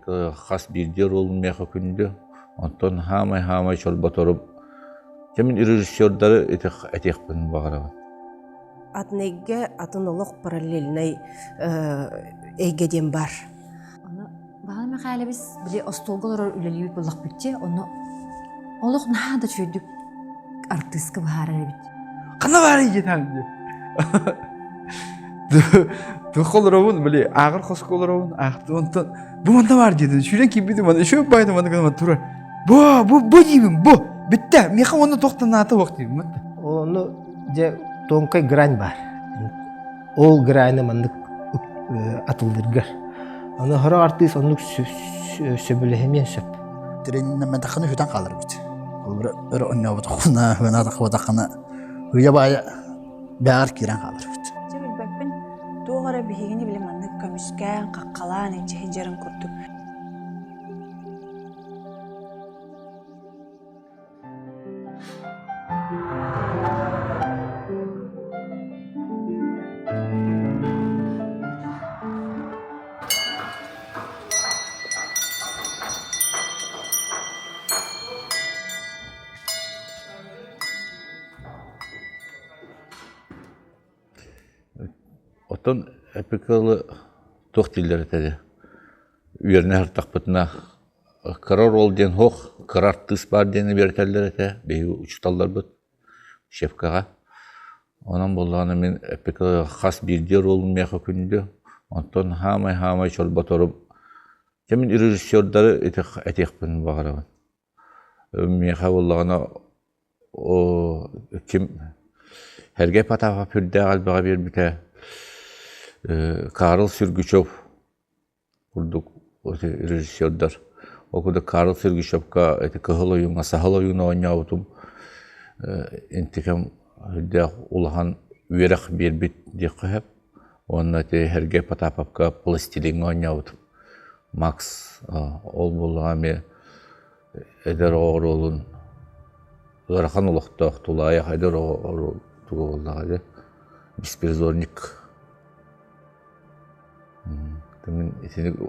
хас бирдер олмяха күндө. Онтон хамай чолботоруп. Кемин режиссердары этекпин багарабын. Атнеге атын олох параллельный эйгеден бар. Бағаны мәқәлі біз біле остолғылар үлелеуіп болақ бүтте, оны олық нағада чөйдік артыстық бағарар бит. Қана бар егетәнде. Тұқылырауын, біле, ағыр қосқылырауын, ақты онтан, бұл манда бар деді, шүйрен кебеді манда, шөп байды манда қана тұрар. Бұ деймін, бұ, бітті, меқа оны тоқтан аты оқ деймін. Оны де тонкай грань бар. Ол граны мандық атылдыргар. Оны хара артыс онлuk söbülehemien söp. Trenin medakını hüdan kalır bit. Öyle onunla bakına, bana da bakına. Hüya baya bağır kiran kalır bit. Cemil bak ben doğara bir higini bile mandık kamışken kakkalan ince hicaren kurduk. Oton epikalı tohtiller etedi. Üyerine hartakpıtına karar ol den hoq, karar tıs bar deni berteller ete. Beyi uçtallar bıt. Şefkağa. Ondan bollağına men epikalı xas birder olmaya kündü. Ondan hamay çolbatorup. Kemin rejissörleri etekpin bağırabın. Meha bollağına kim herge patağa pürde albağa bir bite. Karl Sürgüçov kurduk rejissörler. Okuda Karl Sürgüçov'a kahıl oyuna, sahıl oyuna oynayalım. İntikam de ulahan üyerak bir bit diye hep. Onunla herge patapapka plastilin oynayalım. Max ol bulağımı eder oğrulun. Irakhan uluqta tulaya eder oğrul tuğullağı. Bisprizornik.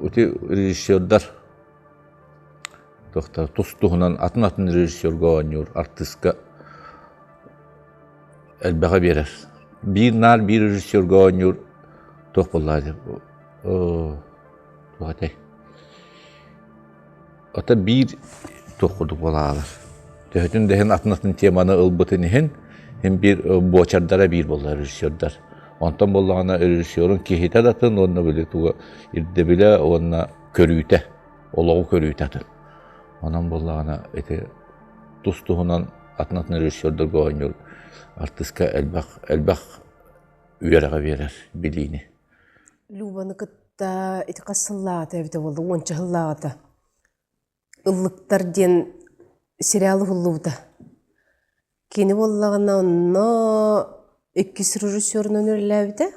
Öte rejissörler doktor tustuğundan atın rejissörge oynuyor artistka elbağa verir. Bir nar bir rejissörge oynuyor topladı. Tuğatay. Ata bir toquduk bolalar. Tehtin dehen atın temanı ılbıtını hem bir boçardara bir bolar rejissörler. Ondan bollağına rejissörün kehite datın, onunla böyle tuğa irde bile onunla körüyte, olağı körüyte atın. Ondan bollağına tustuğundan atın rejissörler oynuyor. Artistka elbaq üyerağa verir bildiğini. Lubanı kıtta kasıllağı evde oldu, onca hıllağı da. Illıktar den serialı hulluğu da. Keni bollağına onunla İkisi rejissörünün örlevde.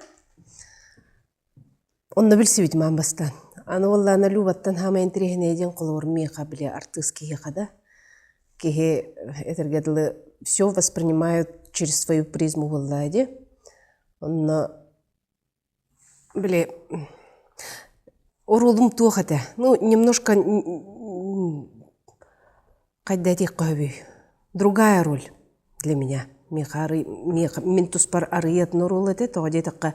Onu bilsibit man bastan. Ana vallana lubattan hama entrihine edin qolor меха bile артистские kada. Кихе этергедлы все воспринимают через свою призму валлади. Он били орулум тухата. Ну немножко кайдати кави. Другая роль для меня. Мен туспар арыят норул эте, тоғаде таққа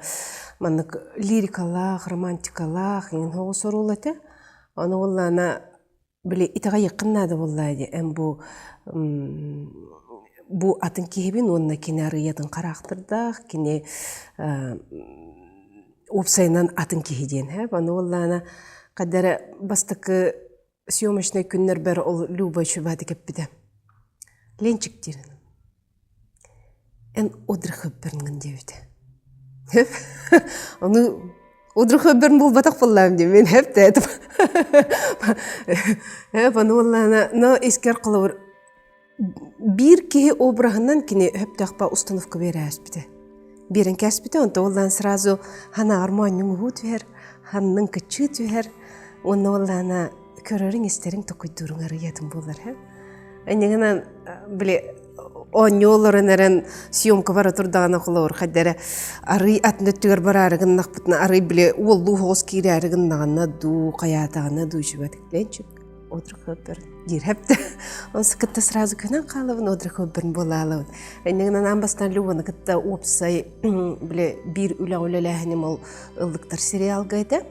манық лирикалақ, романтикалақ, ең хоғы сорул эте. Оны оллана біле итаға еқыннады оллайды. Бұ атын кейбін, онына кене арыятын қарақтырдақ, кене опсайынан атын кейден. Оны оллана қадары бастықы съемочный күннер бәрі ол Люба шүбады кеппіді. Ленчіктерін. En odrıkıbbırın diyordu. Hep onu odrıkıbbırın bul batak fallam diye ben hep dedim. Hep onu vallahi esker kılır. Bir ki obrahından kine hep takpa ustanıfka verəs bide. Birin kəs bide onda vallahi sразу hana armanyum hut ver, hanın küçüğü ver. Onu vallahi körərin isterin tokuydurun arıyatın bular hep. Энегенен биле оньолорын эрен съемка бара турдагана кулор хаддара ары атнөттүгөр барарыгын нахпытна ары биле уллу хос кирәрыгын нагана ду каятагана ду шүбәтекленчик отрыхыпер дирхепте он скытта сразу көнен калыбын отрыхыпер болалыбын энегенен амбастан любаны кытта опсай биле бир үләүләләһене мол ылдыктар сериал гайда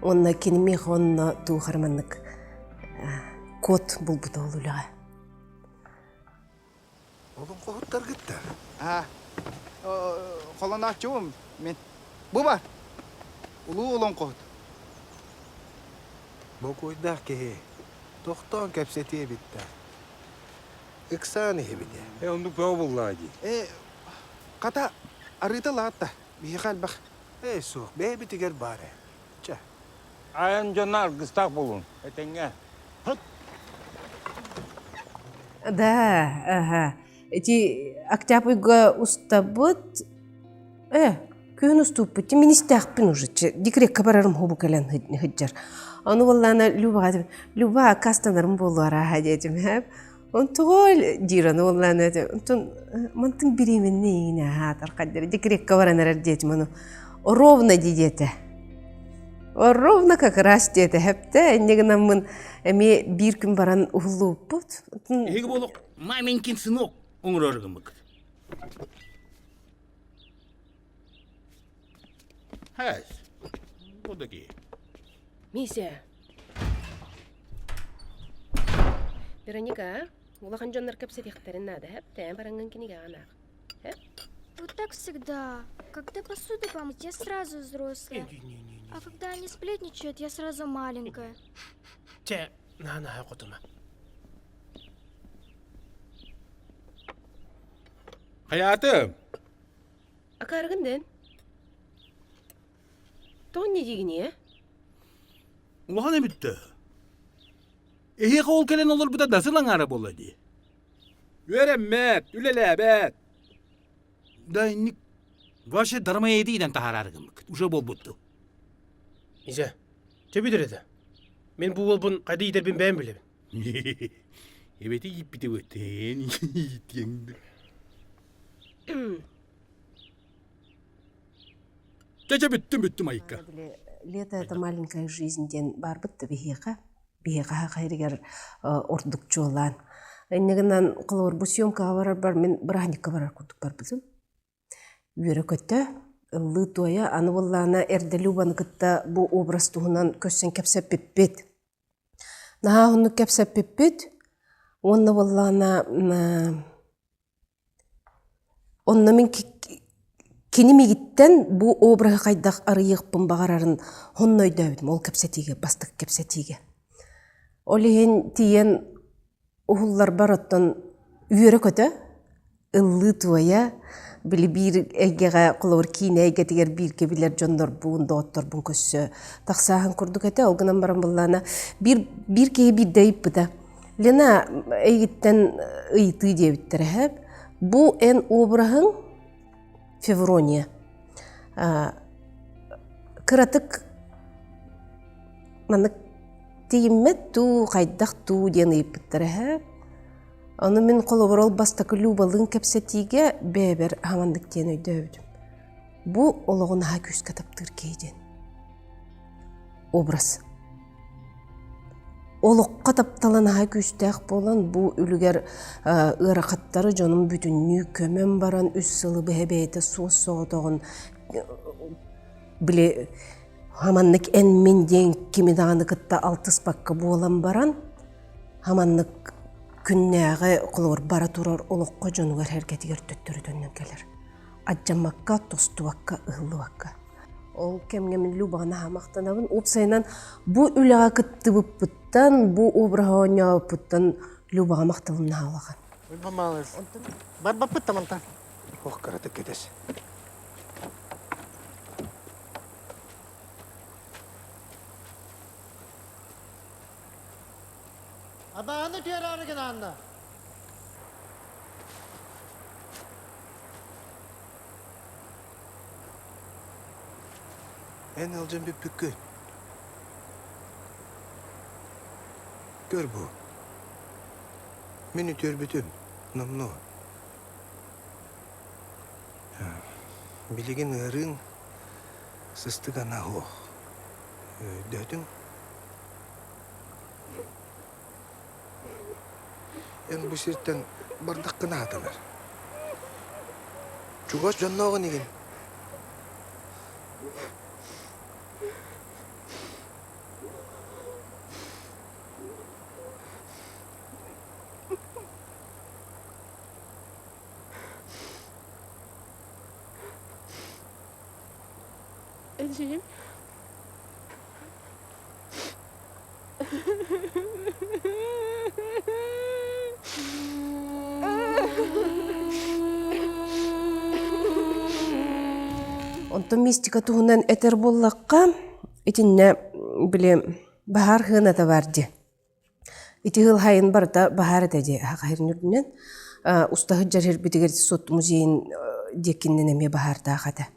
онна кинеме хонна ту харманнык кот булбута олулага. Oğlum kohutlar gitti. Kolon açıyorum men. Bu var. Ulu olan kohut. Bu koyda ki doktor kapsetiye bitti. İksani bile. Onu vallahi. Kata arıta latta. Bir hal bak. Su, bebi tiger bari. Çe. Ayan canlar kıstak bulun. Etenge. Да, ага. Эти октябрьга устабыт, күн уступпыт, ти министахпин уже, дикрек кабарарым хобу калан хыджар. Аны валлана Люба кастанарым болуара хадетим хэп. Он тугол дираны валлана, он мантын биременне ина хатар каддер, дикрек кабаранарар детим, аны ровно дидете. Ровно как раз дете хэпте, негнамын эми бир күн баран ухлуппут. Эги болук майменкин сынок оңроргым бык. Хэс. Бодаки. Мися. Вероника, улахан жоннар кепсе тихтерин надо, хэпте, баранган кинига анак. Хэп? Вот так всегда. Когда посуду помыть, я сразу взрослая. А когда они сплетничают, я сразу маленькая. Че, на котума. Hayatım. Akargından. Ton ne diyini? Ulan ne bitti? Kol kelen olur bu da nasıl araba oladı? Öğrenmet, ülelebet. Dayınlık. Vaşı darma yediğinden taharargım. Uşa bol buttu. Neyse, cebidir edi. Men bu olbun kaydı gider ben bileyim. Evet iyi bitti öten. Yityendi. Gece bittim ayıkka. Лето это маленькая жизнь ден барбытты бихега хайригер ордук жолан. Эннегенен кылыр бу съемкага барар бар мен браникка барар курдук бар билсем. Үйрө көттө ыллы тоя аны боллана эрделюбан кытта бу образ туһунан көссен кепсеп пиппит. Наха хунну кепсеп пиппит. Онна боллана онна мен кинимигиттен бу образга кайдак арыйыкпын багарарын хонной дөбүт мол кепсетиге бастык кепсетиге. Олеген тиен ухуллар бароттон үйрө көтө ыллы тоя били бир эгеге кулор кине гетигер бир кебилер жондор буун дооттор бун көссө таксахан курдук эте олгунан баран буллана бир кеги бир дейп быта лена эгиттен ыйты дебиттер хэп бу эн обрахын Феврония. Кыратык маннык тииммет ту кайдак ту ден ыйппыттар хэп аны мен колоборол бастакы любалын кепсетиге бебер хамандык тен өйдөбүдүм. Бу ологун ха күскө таптыр кейден. Образ. Олокка тапталан ха күстәк болан бу үлүгер ыракаттары жонун бүтүннү көмөн баран үс сылы бебете соос соотогун биле хамандык эн мен ден кимиданы кытта алтыс бакка болан баран хамандык күннәгы кулор бара турар олокко жонугар херкетигер төттөрүтөннөн келер. Аджамакка, тостубакка, ыһылыбакка. Ол кемгемин любана хамактанабын опсайнан бу үлага кыттыбыппыттан бу обрахоняпыттан любага макталымна халаган. Мамалыз. Бар баппыт таманта. Ох, каратык кетес. Абаны терарыгын анда. En alacağım bir pükü. Gör bu. Мен ütörбүтүм. Номно. Билеген ырың сыстыгана хох. Дөтүң. Эн бу сирттен бардак кына аталар. Чугас жанногын еген. Эжем. Онтон мистика туһунан этер боллакка итинне биле бахар хына да барды. Ити хыл хайын барда бахар этэди хакайрнүрдүнен устахы жарыр битигер сот музейин декиннен эме бахарда хата.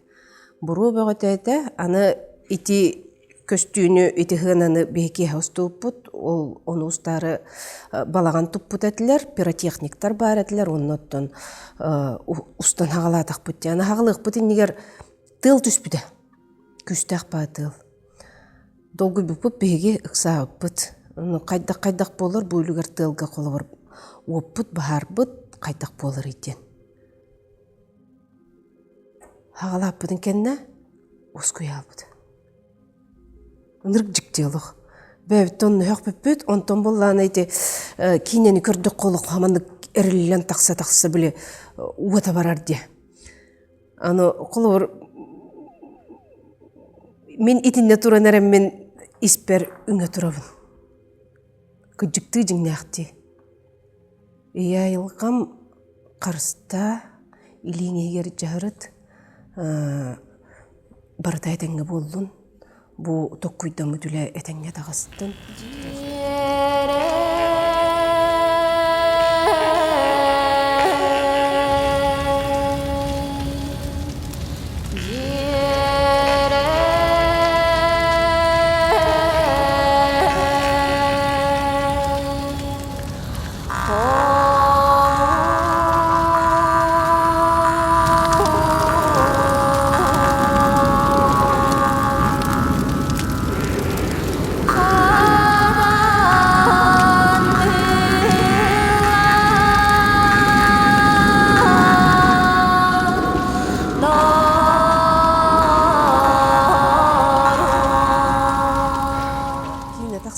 Буру бөгөтөтө аны ити көстүүнү ити хынаны беки хоступпут ол ону устары балаган туппут этилер, пиротехниктар бар этилер, онноттон устан хагалатак бут. Аны хагалык бут нигер тыл түспүдө. Күстак ба тыл. Долгу бүпүп беги ыксааппыт. Аны кайдак болор буйлугар тылга колобор. Оппут бахарбыт кайдак болор итен. Хагалаппытын кенне ускуялбыт. Нырк жиктелох. Бэбтон хök бүппүт, онтон болланы ити кинени көрдүк колук хаманды эрилен такса биле уата барар де. Аны колор мен итинде туранарам мен испер үңө турабын. Күжүктү жиңнакти. Яйылгам карыста илиңегер жарыт бардайдаңы болдун. Бу токкуйда мүдүле этеңе тагыстын.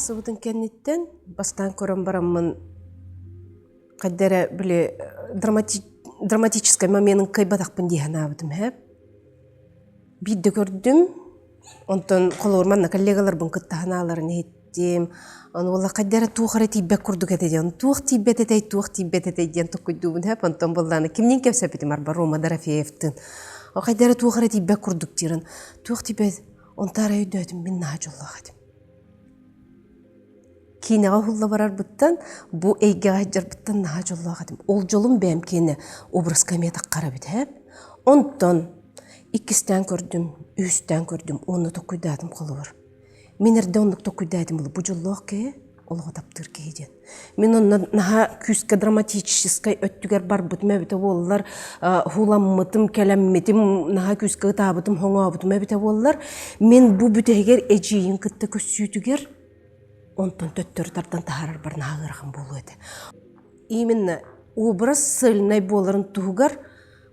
Сыбытын кенниттен бастан көрөн бараммын каддера биле драматический моментын кайбатакпын дейген абытым хэп. Бидде көрдүм, онтон колорманна коллегаларбын кыттаханаларын еттим. Оны болла каддера туухара тийбек курдук этеден. Туох тийбет этей ден токуйдубун хэп. Онтон болланы кимнен кепсепитим арба Рома Дорофеевтин. О каддера туухара тийбек курдук тирин. Туох тийбет онтара өйдөтүм мен наха жоллагадым. Кинеға хулла барар бұттан, бұ әйге ғайджар бұттан наға жоллағадым. Ол жолым бәм кені образ комета қарабыд, әп. Онтон, иккістен көрдім, үстен көрдім, оны тоқуйдадым қолы бар. Мен әрді ондық тоқуйдадым бұл жоллақ кей, олығы таптыр кейден. Мен оны наға күске драматическай өттігер бар бұтым әбіті олылар, хуламмытым, кәләмметім, наға күске табытым, хоңа бұтым әбіті олылар. Мен бұ бүтегер әжейін күтті көссүйтігер, онтон төттөртардан тахарар барна агырган болу эти. Именно образ сыльнай боларын тугар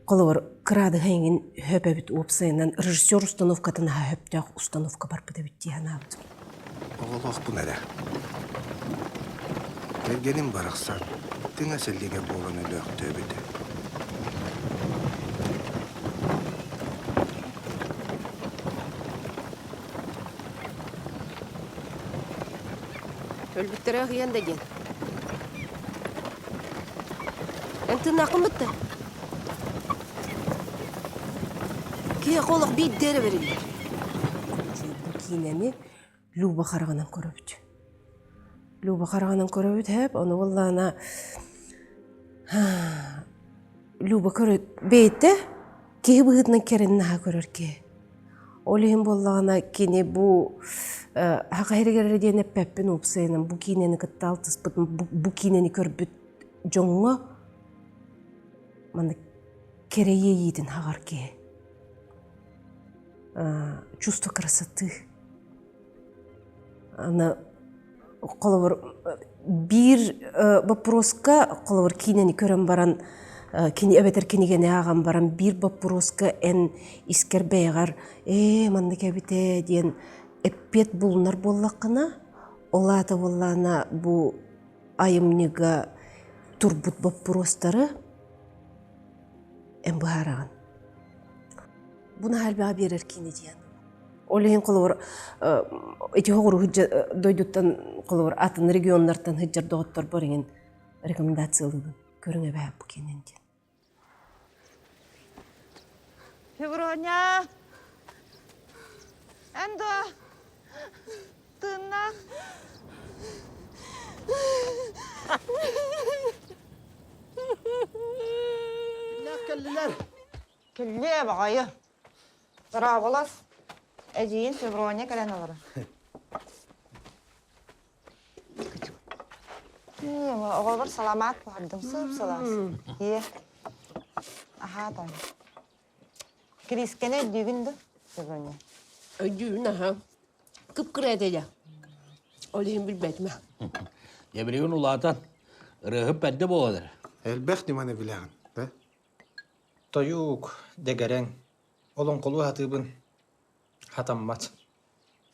колор крады хәңин хөпөбүт опсайнан режиссер установкатын хөптөк установка бар бит дигән абды. Оголох бу нәдә. Бергеним бараксан, тиңа селдеге болгон өлөк төбүтө. Өлбүттөрө кыян деген. Энтин акын битти. Кие колок биддери берилер. Кинени Люба караганан көрөбүт. Люба караганан көрөбүт хеп, аны боллана Люба көрөт бейте, кие быгытнан керенна көрөрке. Олем боллана кине бу хакайрыгер дейін әппәппін опсайынан бұ кейнені кітті алтыс бұтын бұ кейнені көрбіт жоңго маны керее ийдин хагарке. Чувство красоты. Аны колобор бир вопроска колобор кинени көрөн баран кини эбетер кинигене аган баран бир вопроска эн искер бейгар манды кебите диен эппет булнар боллакына олата боллана бу айымныга турбут вопростары эн баараган. Буна халбага берер кини диен. Олейин колор эти хогор хыджа дойдуттан колор атын регионнартан хыджар доготтор бореген рекомендациялыгын көрүңө баап бу кенен. Февроня. Эндо. Тына. Келле багайы. Тара болас. Эжиин Февроня кален алар. Оголбар саламат бардым, сып салас. Аха тан. Крискене дүгүндү Февроня. Ödüğün aha. Kıpkırı edeceğim. Olayım bilmedin mi? Ебіреген улаатан, ырыгып бәдді боладыр. Әлбәқ деманы біләғін, да? Тоюк, дегерен. Олон қолу хатыбын. Хатаммат.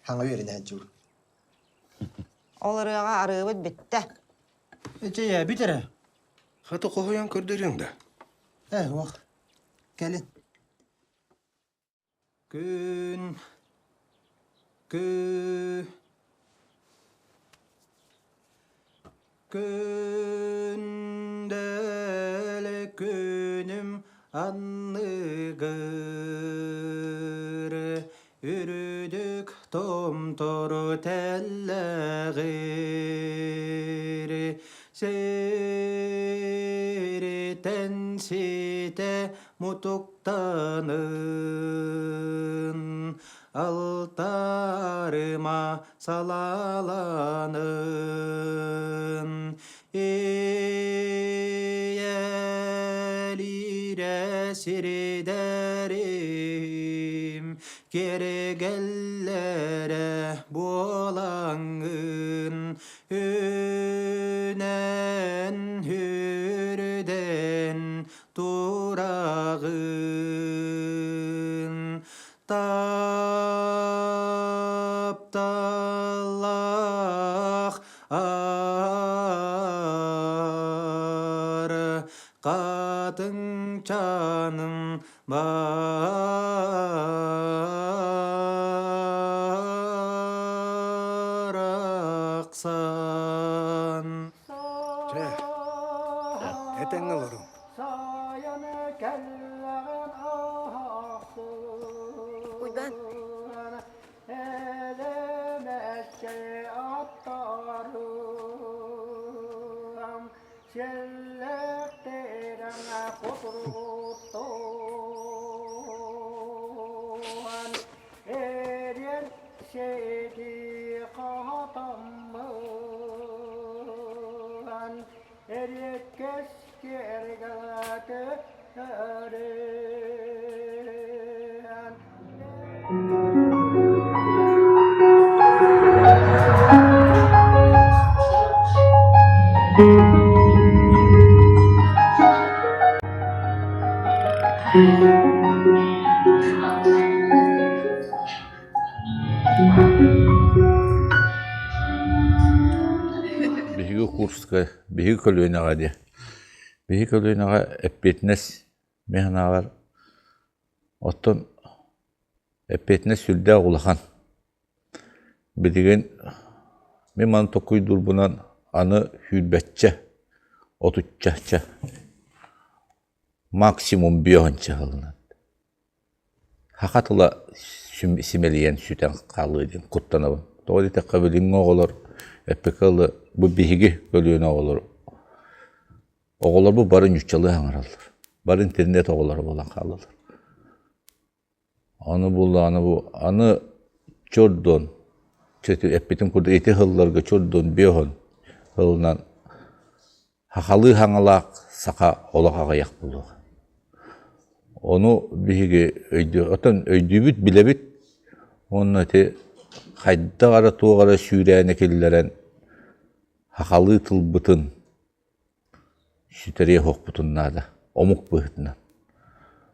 Хаңа веріне әджур. Ол ырыга арыбыт битте. Эче битере. Хаты қоғаян көрдерің да. Уақ. Кәлін. Күн. Күндәлі күнім анныгыр, үрүдік том-тору тәлләғыр, серетен сете мутуктанын, алтарыма салаланын, эйәлире сирдәрим, керегелләре болаңын, үнән хүрден турағын, тапталақ ары қатын чаным барақсан. Әтәң алырым. Uydan. Биһиги курска, биһиги көлүөнага де. Биһиги көлүөнага эппетнес механалар оттон эппетнес сүлдә улахан. Бидиген мен маны токуй дурбунан аны хүрбәтчә, отуччача. Максимум бионча хылынат. Хакатыла симелиен сүтен калыдын куттанабын. Тоодите кабылың оголор эпекалы бу биһиги көлүөнө оголор. Оголор бу барын үччалы аңаралар. Бар интернет оголор болан калалар. Аны чордон эппетин курда эти хылларга чордон бион хылынан Hakalı hangalak saka olak ayak bulu. Onu bihiги otan öydübüt bilebit. Onun te hayda ara tuğara sürene kelleren hakalı tılbıtın süteriye hokbutun nada. Omuk bıhtından.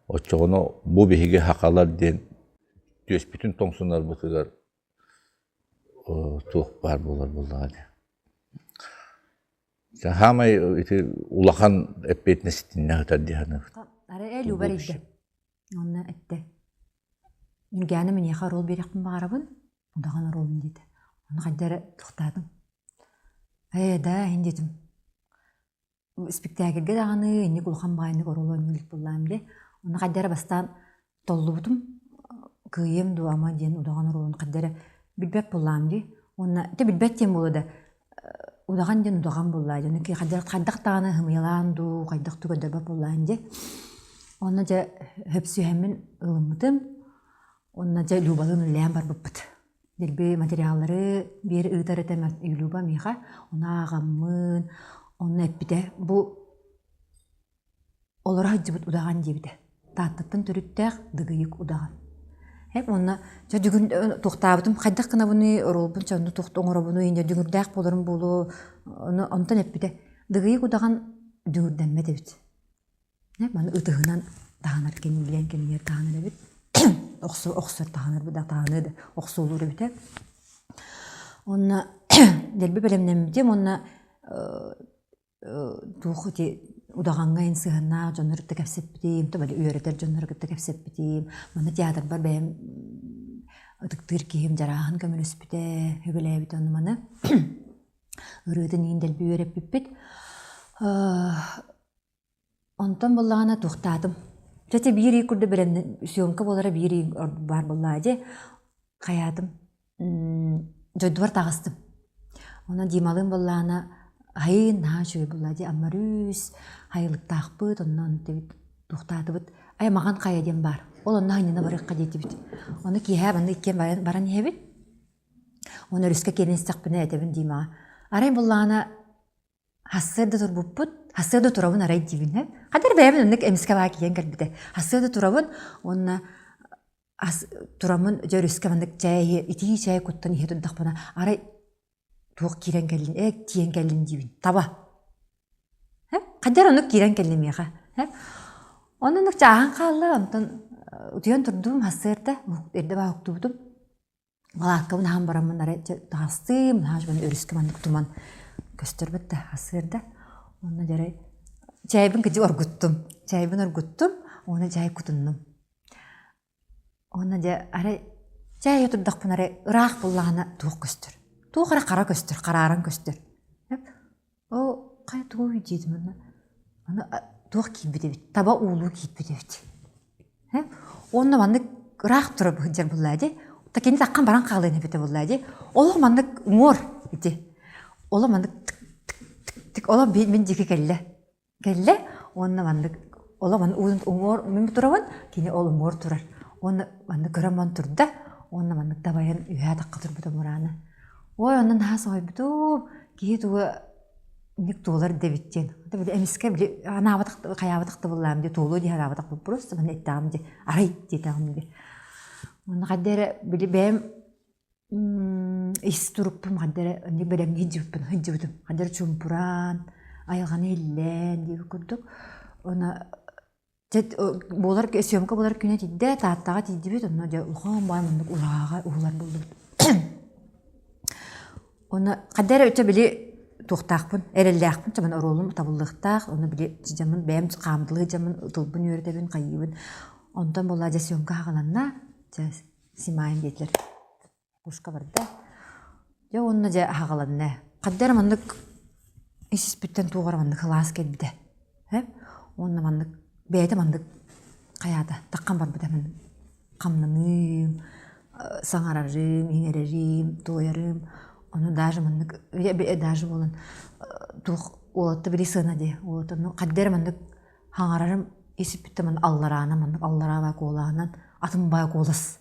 O çoğunu bu bihiги hakalar den düz bütün tonsunlar bıtıgar tuğ var bular. Sen hamay ulakan epeytne sitinne hıtar diyanı. Ara lubar idde. Onu ette. Ülgəni min yaxa rol beriktin bağırabın, odağana rolun dedi. Onu qaddara tuxtadım. Da, hen dedim. Spektakilge dağını, ennek ulxan bağını rol oynulik bulayım de. Onu qaddara bastan tollu butum. Kıyım duama diyen odağana rolun qaddara bilbet bulayım de. Onu da bilbet diyen bolu da. Odağan diyen odağan bulaydı. Onu ki qaddara qaddaq dağını hımyalandu, qaddaq tügödöbep bulayım de. Onu da hepsi hemen ılımıdım. Onunca lubalığın ülleyen var bıbbıt. Delbi materyalları bir ııtar etemez luba miha. Ona ağamın, onu hep bir de bu olara hıcıbıt udağan diye bir de. Tatlıktan türüttəq dıgıyık udağan. Hep onunla düğün toxtabıdım. Qaydak kına bunu rolbun çandı toxtu oğra bunu indi. Düğürdəq bolurum bolu. Ondan hep bir de dıgıyık udağan düğürdenme de bit. Hep bana ıtığından dağınar kendi bilen kendi yer dağınar bit. Oxsur tahanır bu da tahanırdı. Oxsu olur biter. Onna delbi belemden bitem onna tuğuti udağanga insıhına jonları tekepsep bitim. Tabi öğretir jonları tekepsep bitim. Mana tiyatr var benim ıtıktır kiyim jarahan kömülüs bite. Hübele bit onu mana. Irıdın yin delbi öğrep bipit. Ondan bollağına tuğtadım. Zaten bir yeri kurdu benim siyonka bolara bir yeri var bolladı. Kayadım. Joduvar tağıstım. Ona dimalım bollağına hayın ha şöyle bolladı. Amarüs haylık tağıpıt ondan tuğtadı bit. Ay mağan kayadım var. Onun haynına barık kadeti bit. Onu ki ha bende iken baran yebit. Ona rüske kelin istakbine etebin dima. Arayın bollağına hasırda turbuput. Hasırda turabın arayı dibin hep. Kadar beğendim önlük emiske baki yen kalbide. Hasırda turabın onna turabın jörüske bandık çayı iti çayı kuttan ihe tutdak bana aray tuğuk kiren gelin ek tiyen gelin dibin taba. Hep kadar önlük kiren gelin yaha. Hep onun çahan kallı ondan utuyan turdum hasırda erde bağ huktubudum. Galakkamın ham baramın aray tastım hajban örüske bandık tuman gösterbet de hasırda. Ona jaray çaybın kıcı orguttum. Çaybın orguttum. Ona çay kutundum. Ona ja ara çay yoturdaq pun ara ıraq bullağına tuğ göster. Tuğ kara göster, kararan göster. Hep o kay tuğ dedim ona. Ona tuğ kibide bit. Taba uğulu kibide bit. Hep onda mandık ıraq turab hıcar bulladı. Ta kendi takkan baran qalığını bite bulladı. Ola mandık umur bite. Ola mandık tık ola ben jeki kelle onna mandık ola man umur men turavan kini ol umur turar onna mandık göraman turda onna mandık dabayan üya takqatır bu murana oy ondan ha soy bitu ki tu ник dolar devitjen da bile emiske bile ana batak kayabatak da bullam de tolu di harabatak bu prosta ben ettam de aray di tam de onna kadere bile bem isturuppum kadere ne bedem hicibdim kadere çumpuran ayağını hillen diye kurduk. Ona bolar siyomka bolar güne tidde tahtağa tiddi bit ona ja ulğan baymandık ulağa uğlar buldum. Ona kadar öte bile toxtaqpın, erelləqpın çaman orolum tabıllıqtaq, onu bile jamın bem qamdılı jamın tulbun yöretebin qayıbın. Ondan bolar ja siyomka haqalanna ja simayım dediler. Kuşka vardı. Ja onna ja haqalanna. Kadar mandık İsis bütten tuğar mandık hılas gel bir de. Hep onunla mandık beyde mandık kayada takkan var bir de mandık kamlanım, sanararım, inererim, doyarım. Onu dajı mandık dajı olan tuğ olattı biri sığına de. Kaddere mandık hangararım İsis bütten mandık allarana mandık allara bak olağından atım bayak olas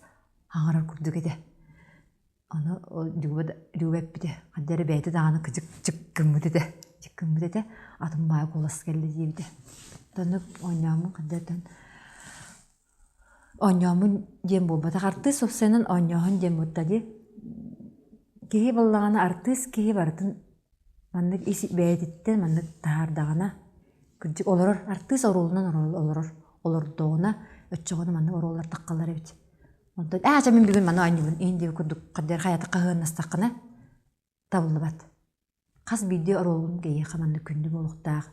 hangarar kurduk ede. Onu düğüp bir de kaddere beyde dağını kıcık çıkkımı de. Тиккім бідеті атым бай қолас келді дейбді. Тонып ойнамын қадырдан. Ойнамын дем болбады. Артыс опсайнын ойнамын дем болбады. Кеге боллағана артыс, кеге бардын маннык isi бәйдеттен маннык тағардағана. Күрдік оларыр, артыс оролынан оларыр. Оларdoğuna ötçoğunu manna orollar taqqallar ebit. Ondan aja men бүгүн мана айныбын энди күрдүк кадер хаята кагынастакына табылды бат. Каз бидде оролун гeye каманды күндү болуктаак.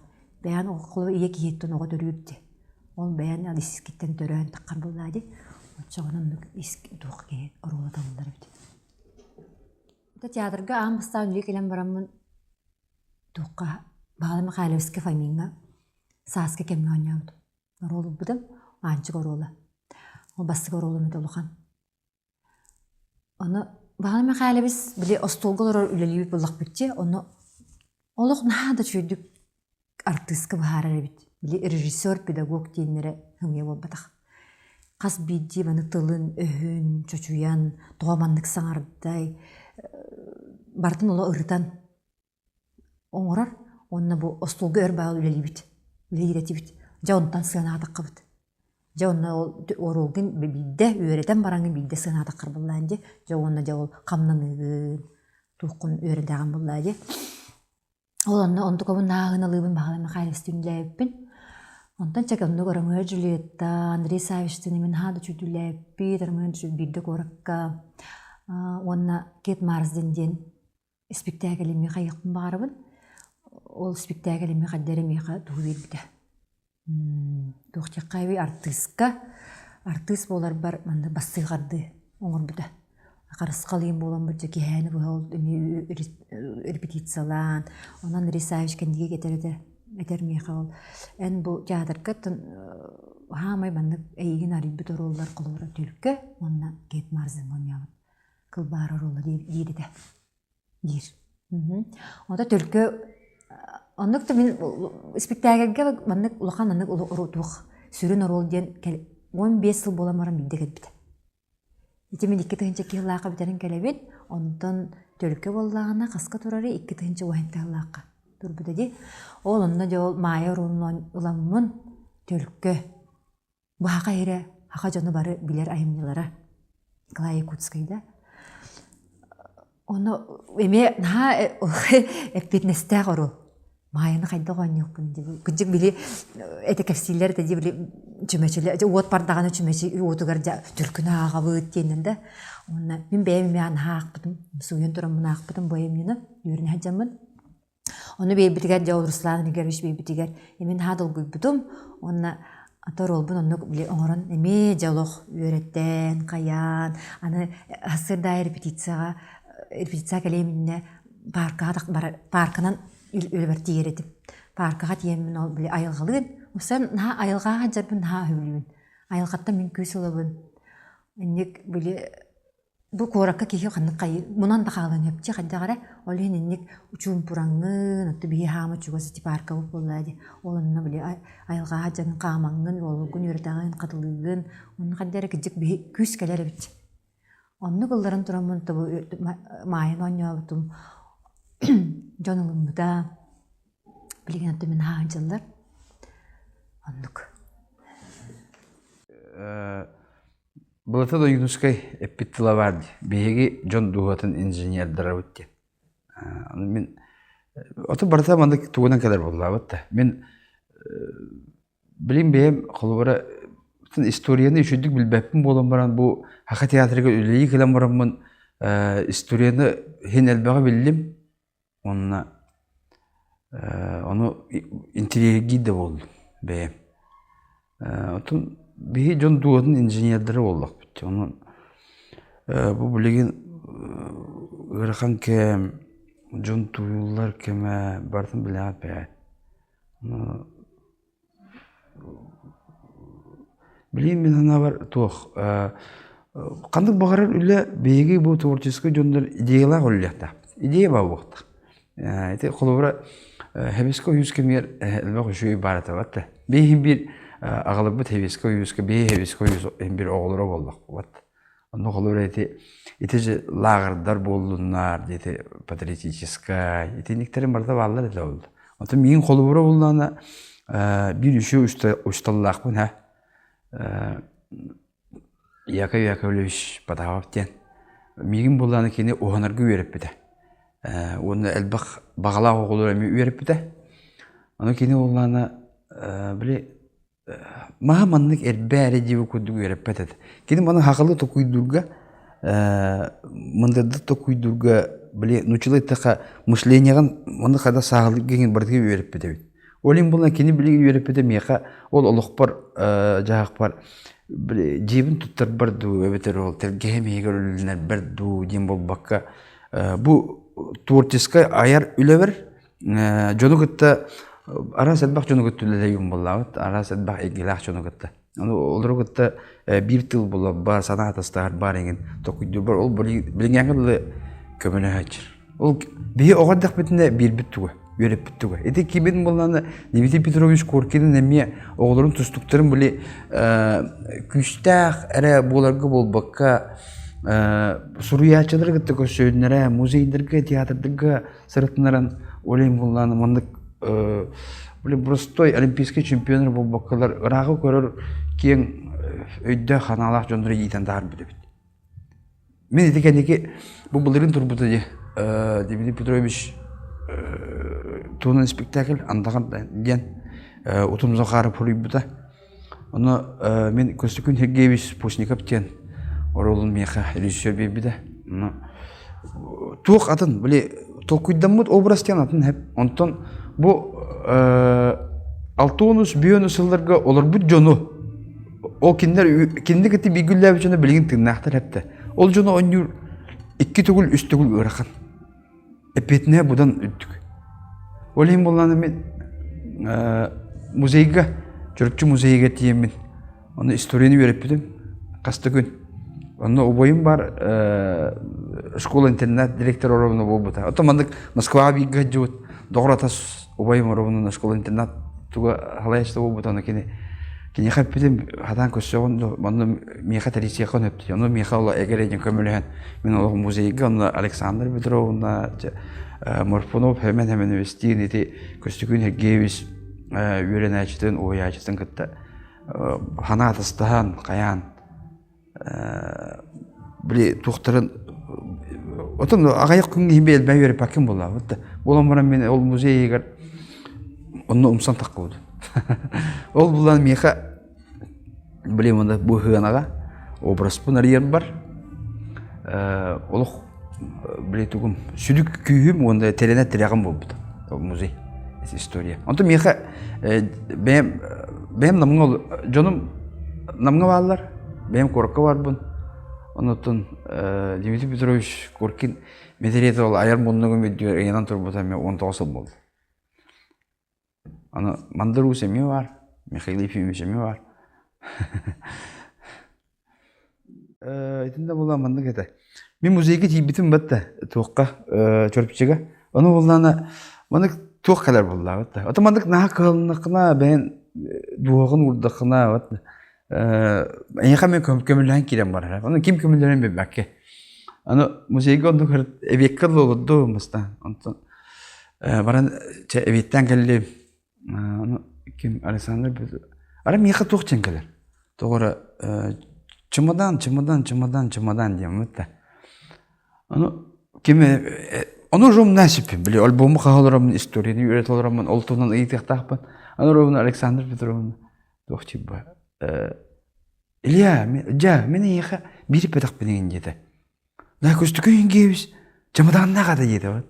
Баян окулу ие киеттен ого төрүптү. Ол баян алискиттен төрөн таккан болду. Ötçoğunun иски дук гeye орола табылдар ebit. Та театрга амстан лекелен барамын дукка Bağlama Kaylavski familya Saske kemmi oynayamdı. Orolu budum, ançık orolu. O bastık orolu müdü olukan. Onu Bağlama Kaylavski bile ostolgalar üleliyip bullak bütçe, onu oluk nahada çöydük artistka baharar bit. Bile rejissör, pedagog diyenlere hımya bolbadak. Kas biddi bana tılın, öhün, çocuyan, doğamanlık sanarday, bartın ola ırıtan. Oğurar, onunla bu ostolga örbağıl üleli bit. Üleli bit. Ja ondan sığına adakka bit. Ja onunla orolgin bidde, öğreten barangın bidde sığına adakkar bullayınca. Ja onunla ja ol kamlanıgın, tuğkun öğrendağın bullayınca. Onunla ondu kabın nağınalıbın bağlama Kaylavski'nleyipin. Ondan çek onunla Romeo Julieta, Andrei Savish'tin emin hada çödüleyipin, Romeo Julieta birde korakka. Onunla Kate Marsden den spektakelimi kayıqpın bağırabın. Ol spektakelimi kadderimi tuğu bide. Tuğçak kaybi artistka. Artist bolar bar manda bastı gardı. Oğur bide. Karısı kalayım bolan bıca kihani bu ol repetitsalan. Ondan Risavish kendiye getirmeye kal. En bu teatrkatın hamay banda eygin aribit orollar kılvara tülkü. Onunla Kate Marsden oynayalım. Kılbar orolla deydi de. Dir. Onda tülkü Onluk da ben spektakelge manlık ulakan manlık urutuq sürün orol diyen 15 yıl bolamaran bilde gelbidi. Itemin 2 tığınca kihillaqa biterin kelebin, ondan tölke bollağına kaska turarı 2 tığınca vahente hillaqa turbu dedi. Onunla da ol maya orolun ulamın tölke. Bu haka ere, haka canı barı biler ayımlılara. Klaya Kutskayda. Onu eme naha epitneste oru. Mayını kayda qoynyokpun diye. Küçük bile etekefsiller de bile cümeçeli, ot bardağını cümeçi otugar türkünü ağabı diyeninde. Ona ben beğenmem yani haqpıdım, suyun duramını haqpıdım boyamını yürüne hacamın. Onu bir bitiger Cavul Ruslan Nigerviş bir bitiger. Emin hadıl güybüdüm. Ona atar olbun onu bile oran eme jalok öğretten kayan. Ana hasırda repetitsa kaleminne parkından ülberti yeredim. Parkağa diyemin ol bile ayılgalığın. Sen ha ayılgağa hacarbın ha hüblüğün. Ayılgatta min küs olabın. Ennek bile bu korakka kehi kanık kayı. Munan da kalın yapçı kadda gara. Olhen ennek uçum purangın. Ottu bihi hama çugası ti parka bu bolladı. Olunna bile ayılgağa hacarbın qamangın. Olgun yöretağın katılığın. Onun kaddara gıcık bihi küs keler bitti. Onu kılların turamın tabu mayan oynayalım. Canılımı da bilgin atımın hancılar. Anlık. Bulata da Yunuskay epittila vardı. Bihegi John Duhat'ın injinerleri bitti. Ben otu barata manda tuğunan kadar oldu bitti. Ben bileyim beyim kolubara istoriyanı işüddük bilbepim bolan baran bu haka teatriga üleyi kılan baranmın istoriyanı hen elbağa bildim. Onu intrigi de oldu beyim. Otun bihi John Duhat'ın injinerleri olduk bitti. Onun bu bilgin ırkan ke John Tuyullar keme bartın bileğat beyim. Bileyim ben ana var tuğ. Kandık bağırar öyle beygi bu tворческий jonlar ideyalar oluyakta. İdeya var bu vakti. İşte kolubara hebesko yüz kemer elbette şu ibaret var. Beyim bir ağırlık hebesko yüz ke bey hebesko yüz bir oğulları olduk. Onu kolubara ite lağırdar bolunlar, ite patriotiska, ite nikterin barda varlar da oldu. Ото мен қолыбыра боллана bir üçü ustallaqpın ha. Яковлевич Батавов ден. Мигин болланы кені оғанарғы өріп біді. Оны әлбақ бағалау оғылыры өріп біді. Оны кені болланы біле мағаманлық әрбәрі деві көдігі өріп біді. Кені маны хақылы тоқуйдурға, мындырды тоқуйдурға біле нучылы тақа мышленияган маны қада сағылып кеген бардығы өріп біді. Олин болна кені білеген өріп біді меқа ол олық бар, жағақ бар. Жебін тұттар барду, өбетер ол, тәргеhem егер өлінер барду, дем бол баққа. Бұл творческай аяр үлі бір, жоны күтті, ара сәдбақ жоны күтті үлілейін болауыд, ара сәдбақ егелақ жоны күтті. Олары күтті бір тыл болу бар, сана атастағар бар еген, тоқыйды бар, ол білген ғылы көмілі ғачыр. Ол бейі оғардақ бітінде бір біттігі. Өреп біттігі. Әті кебетін болғаны Дмитрий Петрович Коркинің әме оғыларын тұстықтырын біле күштақ әрі боларға болбаққа сұруячылар күтті көсөйдінері, музейдерге, театрдығы сырытынарын олайын болғаны мұндық простой олимпийский чемпионер болбаққалар ұрағы көрір кен өйді қаналақ жондыры ейтандағар біді біт. Мен әтекендеке бұл бұлырын тұрбыды Дмитрий Петрович туынан спектакль андағар ден ұтымыза қарып ұрый бұда. Оны мен Константин Сергеевич Постников ден оролын меқа режиссер бей біді. Туық атын, біле, толқүйден мұд образ ден атын әп. Онтан бұл 6-9 жылларға олар бұд жону. Ол кенді кетті бейгілі әбі жоны білген тыңнақтар әпті. Ол жоны 2 түгіл, 3 түгіл ұрақын. Эпетіне бұдан үттік. Олайын болғаны мен музейға, жүрікчі музейға тиемін. Оны историяны өріп бідім, қасты күн. Оны обойым бар, школа-интернат директор оровына бол бұта. Отамандық Москваға бейгі жауыд, доғыр атас обойым оровына школа-интернат туға халайышты бол бұта. Кені қап бідім, хадан көсі оғынды, оны меқа тәресия қан өпті. Оны меқа ола әгерейден көміліген. Мен олығы музейге, оны Александр Петровна, Морфонов, әмен өстеген еті Көстікін Хергевич өрен әчетін, ой әчетін күтті. Хана атыстаған, қаян. Біле тұқтырын. Отын ағайық күнге хембе әлбәй өріп әкім бола. Болан барам мен ол музей егер оны ұмсан таққа өді. Ол бұлан меқа білем онда бұғығанаға образ бұнар ер бар. Олық біле түгім сүдік күйім онда теренет теряғым бол бұды. Музей, история. Онда меқа бәйім намыңа ол, жоным намыңа балылар, бәйім қорыққа бар бұн. Онытын Дмитрий Петрович Коркин медереті ол аяр мұнығын бәйді әйінан тұр бұта мен 19 болды. Аны Мандару семье бар, Михаил Ефимович семье бар. Айтында бола мандық еті. Мен музейге тейбітім бәтті туыққа, чөрпічіге. Оны болғаны, мандық туық қалар болла бәтті. Ота мандық наға қылынықына, бәйін дуағын ұрдықына бәтті. Әйіға мен көмілген керем бар. Оны кем көмілген бәй бәкке. Оны музейге онды көріп, әбеккіл олыды мұстан. Баран әбеттен кәлі кем Александр Петрович. Ара меқа тоқ ченкелер. Тоғыра чемодан дейм өтті. Оны жом нәсіппен, біле, альбомы қағалырамын, историяны үйрет олырамын, олтуынан ұйықтақтақпын. Аны ровын Александр Петровна тоқ чебі. Илья, мен еқа бері пәдақ бенеген деді. Да көстікі енгейбіз, чемоданына қада деді.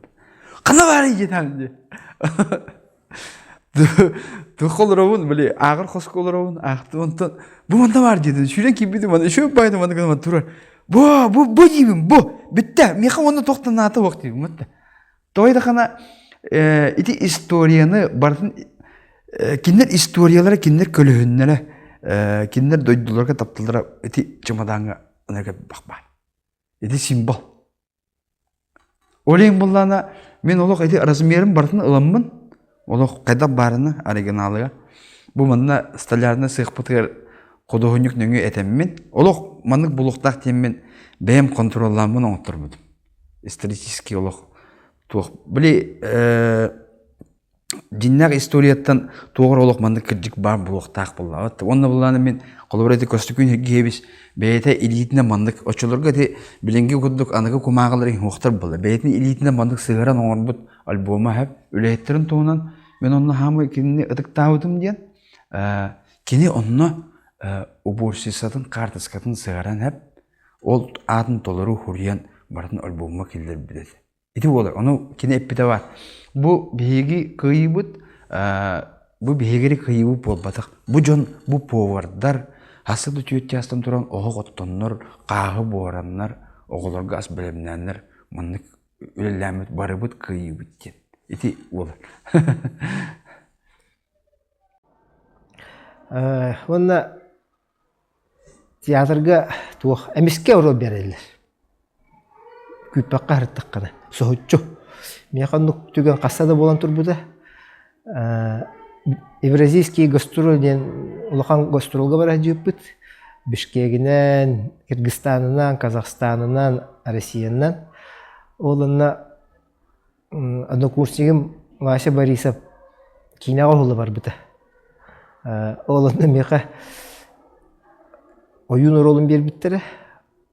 Қана бары деді. Тұқыл ровын, біле, ағыр қосқы олыровын, ақты онтан, бұ манда бар деді, шүйрен кебеді, манда шөп байды, манда кәді тұрар. Бұ деймін, бітті, меқа оны тоқтан аты оқ деймін, мұтты. Тойда қана, еті историяны бардың, кендер историялары, кендер көлігінлері, кендер дойдыларға таптылдыра, еті чымадаңға өнерге бақпай. Еті символ. Олейін болғана, мен олық еті размерім бардың ұлыммын, олық қайда барыны оригиналыға. Бұл маңына столярны сықпытығыр қодығынық нөңі әтеммен. Олық маңық бұлықтақ теммен бәйім контролламын оңыттыр бұдым. Исторический олық туық. Біле, жиннақ историяттан тоғыр олық манды кірджік бар бұлықтақ бұлла. Онна бұлланы мен қолыбыреті көстікін хегебіз бәйті элитіне мандық очылырға де біленге күддік анығы күмағылары оқтар бұлла. Бәйтін элитіне мандық сығыран оңыр бұд альбома әп үләйеттерін тоғынан мен онны хамы кеніне ұдық тауыдым ден. Кені онны уборсисатын қартыскатын сығыран әп ол атын толыру хұриян бардың альбома келдер біледі. Ити олар, оны кені әппіде бар. Бұл бейгі күйібіт, бұл бейгері күйібі болбатық. Бұл жон, бұл повардар, асылды түйетте астан тұран оғы оттонлар, қағы боранлар, оғыларға ас білімнәнлер, мұнық өлеләмет барыбыт күйібіттен. Ити олар. Онна театрға туық әмеске ұрыл берелер. Күйтпаққа әріттік қана. Соғытчу. Мен қандық түген қасада болан тұрбыда. Евразийский гастроль ден ұлақан гастролға бара жүйіппіт. Бішкегінен, Кыргызстанынан, Казахстанынан, Россиянан. Олына однокурсникім Вася Борисов кинаға олы бар бұта. Олына меқа ойын ролын бербіттері.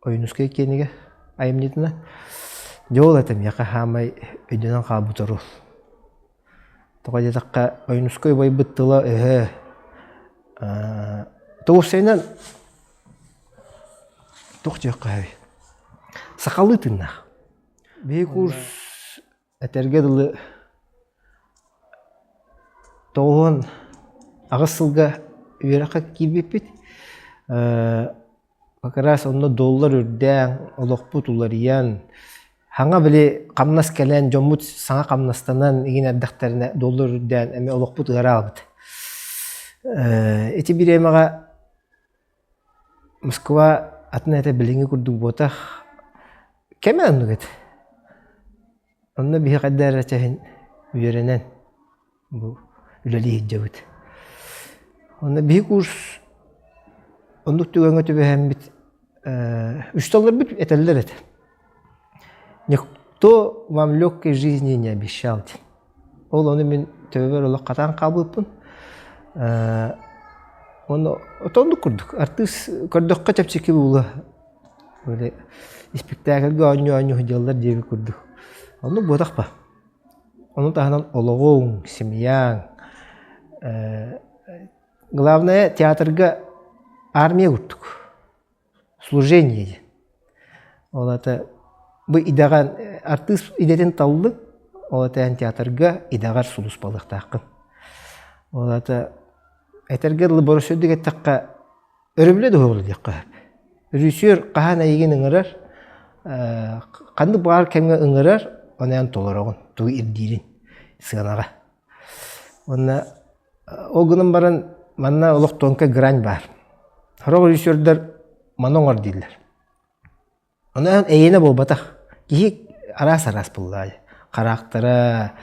Ойын үскай кенеге айымнетіна. Жол это меқа хамай өйденен қабыт орыл. Тоға детаққа ойын үскай бай бұттыла тоғысайнан тоқ жаққа әй. Сақалы тыннақ. Бей курс әтерге дылы тоғын ағысылға үйераққа келбеппет. Как раз онны доллар үрден, олықпыт улариян. Хаңа біле қамнас кәлән, жоммут саңа қамнастанан еген әрдақтарына доллар үрден, әме олықпыт ғара албыд. Эти бір емаға Москва атын әті біліңі күрдік ботақ. Кәме анны кәді? Онны бігі қаддар әтәхін үйеренен үләлі хеджауыд. Онны бігі курс ондық түгенгі түбі әм біт $3 біт әтәлілер әті. Никто вам легкой жизни не обещал. Ол оны мен төбер олық қатан қабылыппын. Оны отондық күрдік. Артыс көрдіққа чапчекі бұлы. Спектакльге аню хыдялар дебі күрдік. Оны ботақ па. Оны тағынан олығың, семьяң. Главное, театрға армия күрдік. Служение. Ол это бұл идаған артыс идетін талды. Ол это театрға идағар сұлыс балықтақын. Ол это әтергерлі борыс өдік әттіққа өрімледі оғылы деп қағып. Режиссер қаған әйген ұңырар, қанды бағар кәмге ұңырар, онайан толар оғын, туғы ирдейрін сығанаға. Оғының барын манна олық тонқа грань бар. Хорақ режиссердар мана оңар дейлер. Онайан әйені бол батақ. Кейі арас-арас бұллай. Қарақтыра,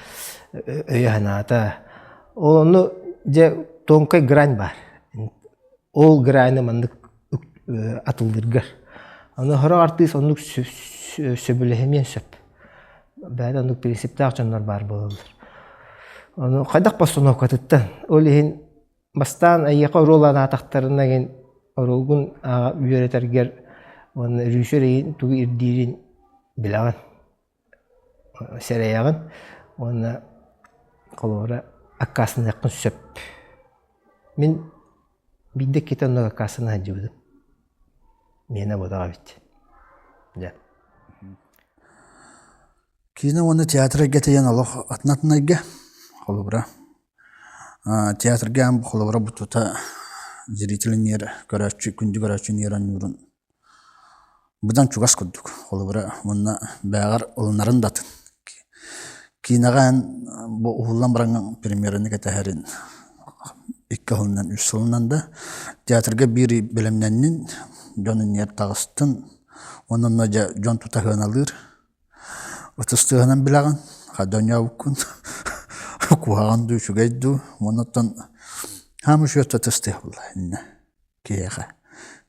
өйіғаната. Оны тонкай грань бар. Ол граны мандық атылдыргар. Оны хорақ артыс ондық сөбіліхемен сөп. Бәді ондық принципті ақчанлар бар болылыр. Оны қайдақ постановка тұттан. Ол ең бастан айеқа ролан атақтарына ген ролгун үйретергер режиссер ең туғы ирдейрін білаған. Сәраяғын. Оны қолуыра аққасын яқын сөп. Мен бидде кетен оңа аққасын әджеудім. Мені бұдаға бітті. Кейіне оны театрға кетейін олық атынатынайға. Қолыбыра. Театрға қолыбыра бұтыта зрителінер, күнді көрәтші неран үрін. Бұдан чугас күрдік. Қолыбыра мұнна бәғар олынарын датын. Кейінаған бұл ұғылан бараңын премьеріні кәтәхәрін 2 жылынан 3 жылынан да театрға бір білімненнің жонын ер тағыстын, оның жон тұтағын алыр, ұтыстығынан білаған, қадония ұқын, құғаған ду, шүгейді, оныттан хамы шөт ұтыстығы бұл, кейеға.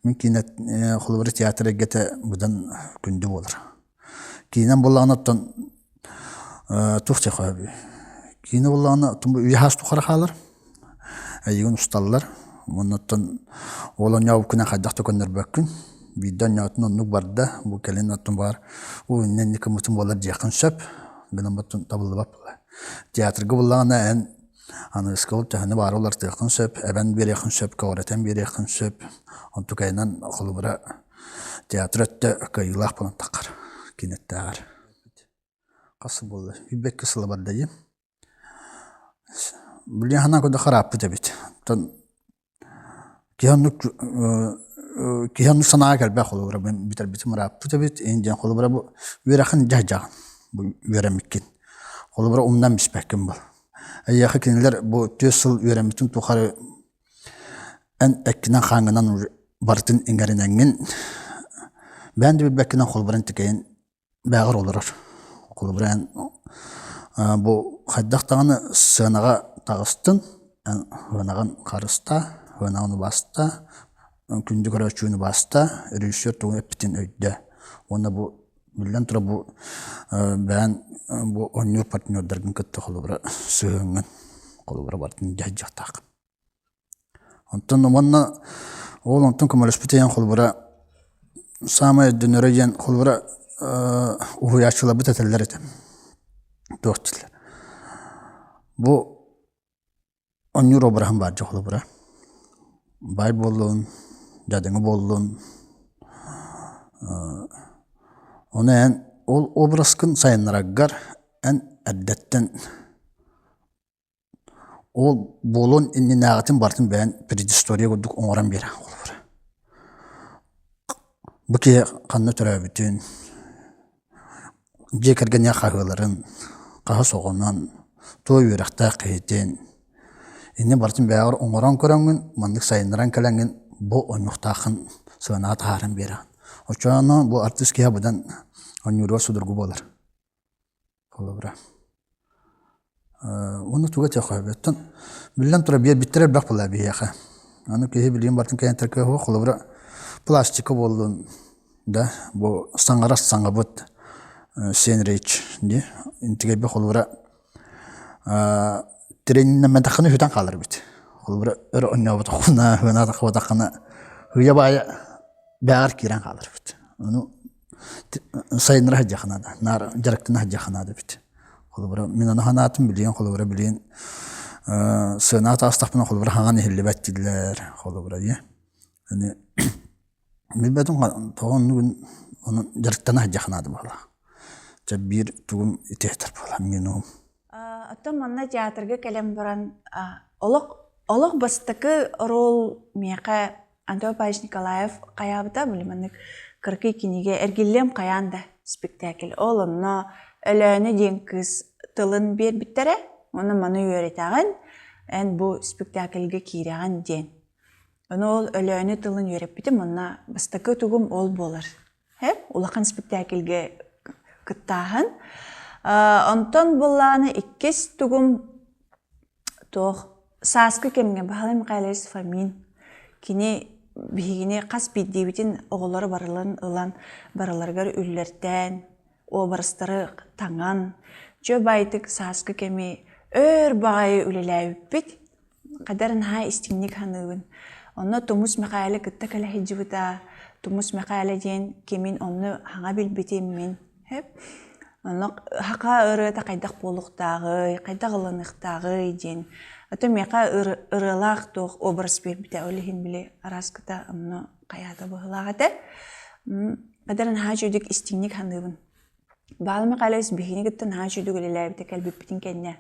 Мен кейіне қолыбыры театрға кәті бұдан күнді болыр. Кейінен болған оттан тұқты қойбы. Kini bollağına tüm bu üyahas tuqara qalır. Ayıgın ustallar. Ondan olan yav kına qaddaqta könler bakın. Birden yatın onluk barda. Bu kelin atın var. O innen nikamatin bolar yakın söp. Benim batın tabıldı bapla. Teatrga bollağına en anıskal tahını var olar yakın söp. Eben bir yakın söp. Kavreten bir yakın söp. Ontu kaynan xulubra teatr ötte kayılaq falan takar. Kinet tağar. Qası boldu. Hübbek kısılı bardayım. Bilyen hana koda xarapı tabit. Kihanlık sanağa gelbək xulubra. Ben bitir bitim rapı tabit. İncen xulubra bu veraxın cahcağın. Bu veremikkin. Xulubra ondan bispekkin bol. Ayağı kiniler bu 4 yıl veremitin tuqarı en ekkinden xangınan barıtın ingarinengin ben de bilbekkinden xulubran tikeyin bağır olur. Xulubran bu xaddaqtağını sığınağa tağыстın, hınağın qarısta, hınağını basta, kündü köröçüğünü basta, rejissör tuğun epitin öydü. Onda bu bilden tura bu ben bu onyor partnerlerden kıttı xulubra sığıngın xulubra barıtın cahcaqtaq. Ondan onunla ondan kumalış biteyen xulubra samaya dönöreceğin xulubra uhuyaçıla biteteller etem. Dörtler. Bu onyor obrahım barca xulubra. Bay bolun, jadını bolun. Onu en ol obraskın sayınlaraggar en addetten ol bolun inni nağatin bartın ben predistoriya gördük onuran beri xulubra. Bu ki kanlı türe bütün jekergen ya qahıların qaha soğunan toy yürekta qeytin inni bartın bağır onuran körengin mandık sayınlaran kelengin bu onuqtaqın sığınağı taharın beri. O çoğunu bu artist ki budan onurua sudurgu bolar. Xulubra. Onu tuğa çaqabetten billen tura bir bitirer bak bula bir yaqa. Onu ki bileyim bartın kayan terke ho xulubra plastik bolun da bu sangaras sangabut senreç di intige bir xulubra treninle medakını hüdan kalır bit. Xulubra ör onyavat xuna hına da xawataqana hıya baya bağır kiran kalır bit. Onu sayınır hacjaqana da nar jaraktan hacjaqana da bit. Xulubra min ana hanatım bilyen xulubra bilyen sığınat astaqpına xulubra hangani hillibet diller xulubra ya. Yani bilbedim toğun onun jaraktan hacjaqana da bala. Bir tugum itehtar bala minum. Atan manna teatrga kelem baran olaq bastakı rol miyaqa Antoy Pavlovich Nikolaev qayabıta bilemendik 42-nige ergillem qayanda spektakl olunna ölöne den kız tılın bir bittere onu mana öğretağın en bu spektaklga kirağın den. Onu ol ölöne tılın öğrep bitim manna bastakı tugum ol bolar. Hep ulaqan spektaklga kıttağın. Ondan bullağını ikkes tugum toğ saskı kemge bahalım qaylayız famin. Kini bihigini qas biddibitin oğulları barılan barılargar üllerden o barыстары taŋan jö baytık saskı kemi ör bağayı üleläyip bit qadarın ha istinnik hanıbın. Onna tumus maqale kıtta kala hijibita tumus maqale jen kemin onu hağa bilbitim min hep. Onna haqa ırıta qaydaq boluqtağı, qaydaq ılınıqtağı jen. Ata meqa ırılaq toq obraz berbita olihin bile araskıta onu qayada bıhılağıda. Qadarın ha jödük istinnik hanıbın. Bağlı maqalayız bihini gittin ha jödük üleläyipte kalbipitin kenne.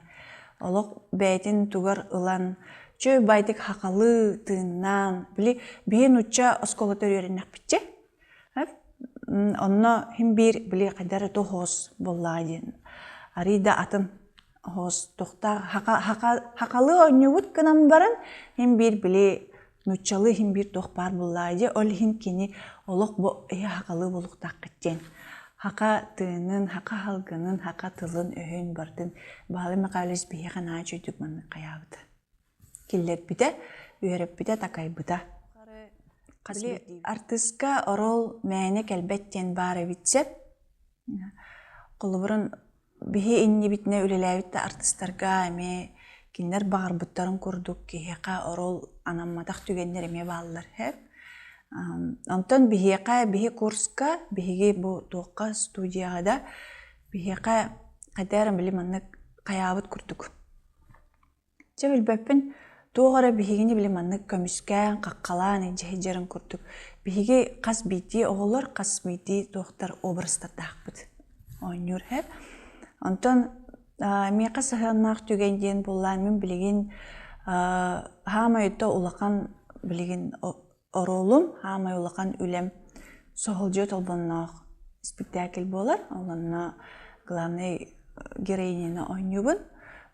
Oluq beytin tugar ılan jö baytık haqalı tığından bili bihin uçça oskolatör öğrennek bitce. Onna hem bir bili qadarı toğuz bollaydın. Arida atın hoş toxta haqalı oynuyut kanam baran hem bir bili nuçalı hem bir tox bar bollaydı ol hem kini oluq bu haqalı boluq taqqitten. Haqa tığının, haqa halgının, haqa tılın öhün bardın. Bağlı maqalız bihiqan açıdık manı qayabıdı. Killep bide, öğrep bide, takay bide. Artistka rol meyne kelbetten bari bitsep. Qulubırın биһи инни битне үлеләбитте артисттарга эме киннер багарбыттарын курдук киһиэка орол анамматах түгеннер эме бааллар хэп. Онтон биһи курска биһиги бу туокка студияда биһиэка кадәрен били маннык каябыт курдук. Чебилбеппин туогара биһигини били маннык көмүскән каккалаан жеһижерин курдук. Биһиги кас бити оголор кас бити туохтар образдар дахпыт. Ойнур хэп. Онтон миэка саханнаах түгенден буллан мен билигин хаамайытта улакан билигин оролум хаамай улакан үлем соһолжо толбонноох спектакль болар. Олонна главный героинина ойнубун.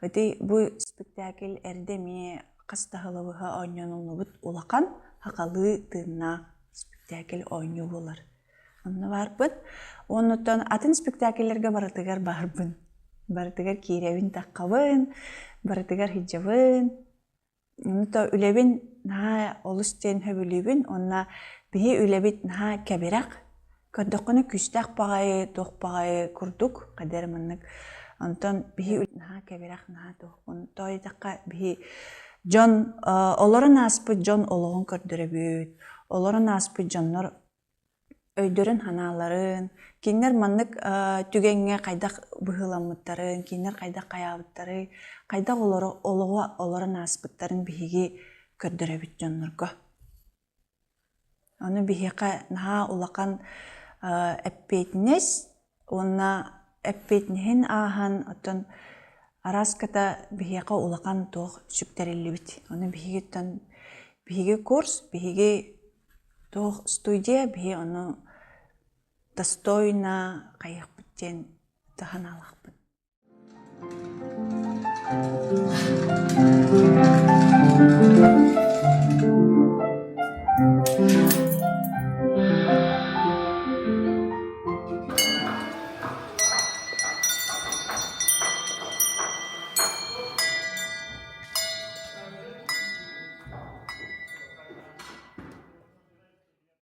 Өтей бу спектакль эрдеми кастахылыбыха ойнонулубут улакан хакалы тыынна спектакль ойну болар. Онна барбын. Оннотон атын спектакльлерге баратыгар барбын. Баратыгар киребин таккабын, баратыгар хиджабын. Онното үлебин наha олустен хөбүлүбүн, онна биһи үлебит наha кебирак. Көддөккөнө күстак багай, тох багай курдук, кадер маннык. Онтон биһи наha кебирак наha тохун. Той такка биһи Жон олорун аспыт жон ологун көрдөрөбүт. Олорун аспыт жоннор өйдөрүн ханаларын, кинер маннык түгенге кайдак быһыламыттарын, кинер кайдак каябыттары, кайдак олорун аспыттарын биһиги көрдөрөбүт жоннорго. Оны биһига наha улакан эппетнес, онна эппетнехин ахан отон араската биһига улакан тох сүктерелибит. Оны биһиги курс, биһиги тох студия, биһи оны достойно кайыкпыттен таханалакпын.